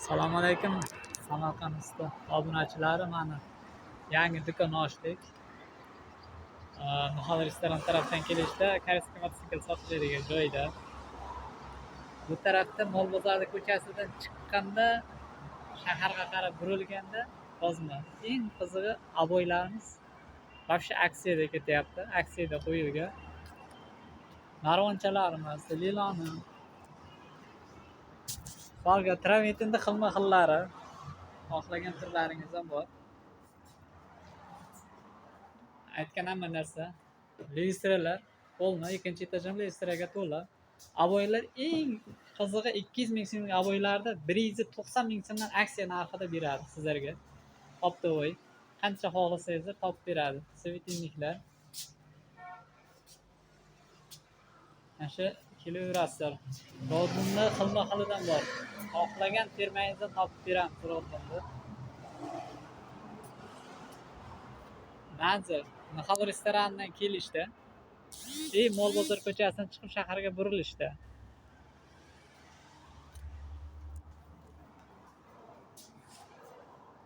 Assalomu alaykum Samarqand obunachilari. Mana yangi do'kon ochdik. Mahal restoran tarafdan kelishda Kayski mototsikl sotiladigan joyda. Bu tarafda Mol bozori ko'chasidan chiqqanda shaharga qarab burilganda ozmi. Eng qizig'i aboylarimiz вообще aksiyada ketyapti. Aksiyada qo'yilgan. Narvonchalarimiz, liloni. Solga travertinda xilma-xillari. Xohlagan turlaringiz ham bor. Aytgan hamma narsa. Lyustralar to'la, ikkinchi etaj ham lyustraga to'la. Aboylar eng qizig'i 200 ming so'mlik aboylarda 190 ming so'mdan aksiya narxida beradi sizlarga. Optovoy qancha xohlasangiz topib beradi. Svetinliklar. Mana shu kelaverasizlar. Rodinda xilma-xillidan bor. Xohlagan termangizni topib beramiz Rodinda. Manzil Nahal restoranidan kelishda, Mol bozor ko'chasidan chiqib shaharga burilishda